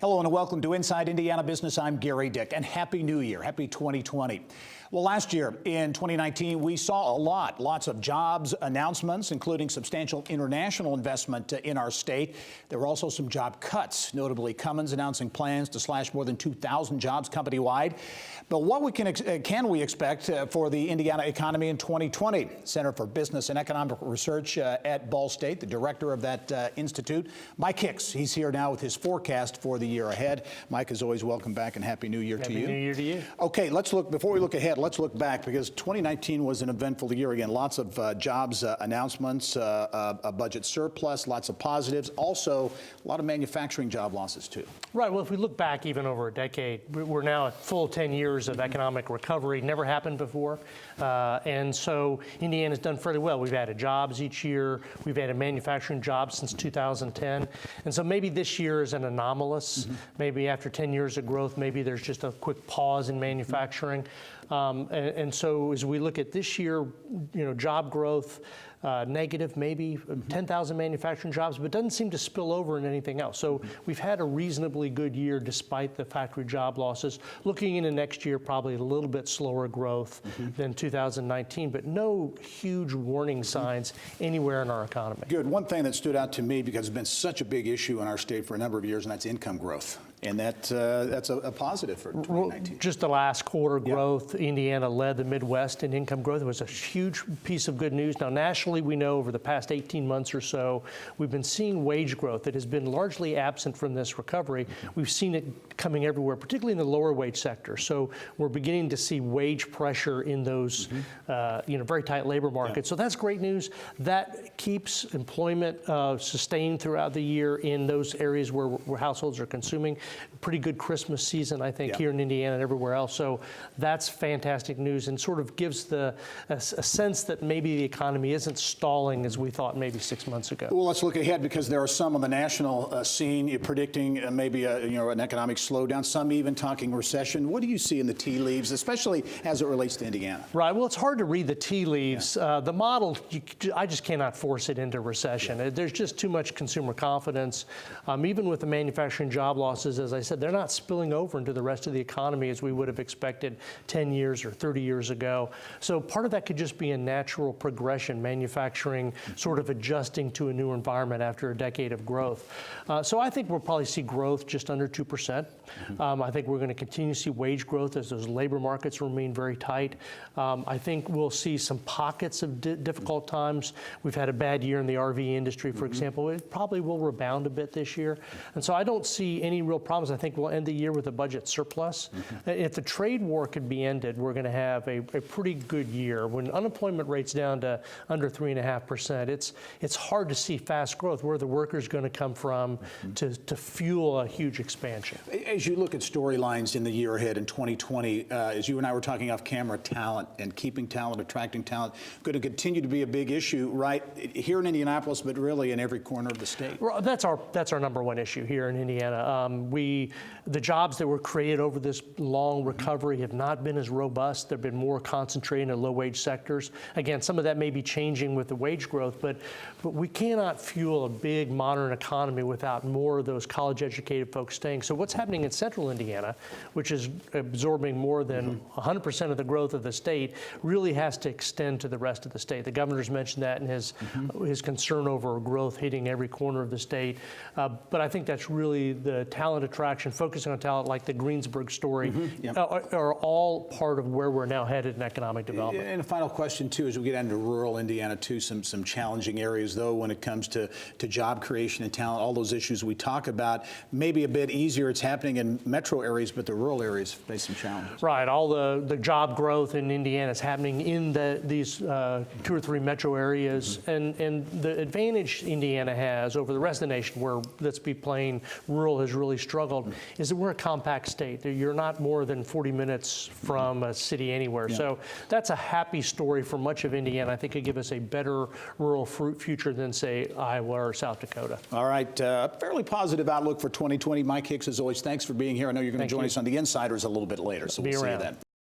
Hello and welcome to Inside Indiana Business. I'm Gary Dick, and Happy New Year. Happy 2020. Well, last year in 2019, we saw lots of jobs announcements, including substantial international investment in our state. There were also some job cuts, notably Cummins announcing plans to slash more than 2,000 jobs company-wide. But what can we expect for the Indiana economy in 2020? Center for Business and Economic Research at Ball State, the director of that institute, Mike Hicks. He's here now with his forecast for the year ahead. Mike, as always, welcome back and Happy New Year to you. Happy New Year to you. Okay, before we look ahead, let's look back, because 2019 was an eventful year. Again, lots of jobs announcements, a budget surplus, lots of positives. Also, a lot of manufacturing job losses, too. Right. Well, if we look back even over a decade, we're now at full 10 years of economic recovery. Never happened before. And so Indiana's done fairly well. We've added jobs each year. We've added manufacturing jobs since 2010. And so maybe this year is an anomalous. Maybe after 10 years of growth, maybe there's just a quick pause in manufacturing. And so as we look at this year, job growth, negative, maybe 10,000 manufacturing jobs, but doesn't seem to spill over in anything else. So we've had a reasonably good year despite the factory job losses. Looking into next year, probably a little bit slower growth than 2019, but no huge warning signs anywhere in our economy. Good. One thing that stood out to me, because it's been such a big issue in our state for a number of years, and that's income growth. And that's a positive for 2019. Just the last quarter growth, Indiana led the Midwest in income growth. It was a huge piece of good news. Now, nationally, we know over the past 18 months or so, we've been seeing wage growth that has been largely absent from this recovery. We've seen it coming everywhere, particularly in the lower wage sector. So we're beginning to see wage pressure in those very tight labor markets. So that's great news. That keeps employment sustained throughout the year in those areas where households are consuming. Pretty good Christmas season, I think, here in Indiana and everywhere else. So that's fantastic news, and sort of gives a sense that maybe the economy isn't stalling as we thought maybe 6 months ago. Well, let's look ahead, because there are some on the national scene predicting maybe an economic slowdown, some even talking recession. What do you see in the tea leaves, especially as it relates to Indiana? Right. Well, it's hard to read the tea leaves. The model, I just cannot force it into recession. There's just too much consumer confidence. Even with the manufacturing job losses, as I said, they're not spilling over into the rest of the economy as we would have expected 10 years or 30 years ago. So part of that could just be a natural progression, manufacturing sort of adjusting to a new environment after a decade of growth. So I think we'll probably see growth just under 2%. I think we're going to continue to see wage growth as those labor markets remain very tight. I think we'll see some pockets of difficult times. We've had a bad year in the RV industry, for example. It probably will rebound a bit this year. And so I don't see any real problems. I think we'll end the year with a budget surplus. If the trade war could be ended, we're going to have a pretty good year. When unemployment rate's down to under 3.5%, it's hard to see fast growth. Where are the workers going to come from to fuel a huge expansion? As you look at storylines in the year ahead in 2020, as you and I were talking off camera, talent and keeping talent, attracting talent, going to continue to be a big issue, right here in Indianapolis, but really in every corner of the state. Well, that's our number one issue here in Indiana. The jobs that were created over this long recovery have not been as robust. They've been more concentrated in low-wage sectors. Again, some of that may be changing with the wage growth, but we cannot fuel a big modern economy without more of those college-educated folks staying. So what's happening in central Indiana, which is absorbing more than 100% of the growth of the state, really has to extend to the rest of the state. The governor's mentioned that in his concern over growth hitting every corner of the state. But I think that's really the talent attraction, focusing on talent like the Greensburg story, are all part of where we're now headed in economic development. And a final question, too, as we get into rural Indiana, too, some challenging areas, though, when it comes to job creation and talent, all those issues we talk about, maybe a bit easier. It's happening in metro areas, but the rural areas face some challenges. Right. All the job growth in Indiana is happening in these 2 or 3 metro areas. And the advantage Indiana has over the rest of the nation, where, let's be plain, rural has really struggled, is that we're a compact state. You're not more than 40 minutes from a city anywhere. So that's a happy story for much of Indiana. I think it gives us a better rural future than, say, Iowa or South Dakota. All right. Fairly positive outlook for 2020. Mike Hicks, as always, thanks for being here. I know you're going to join us on The Insiders a little bit later, so we'll see you then.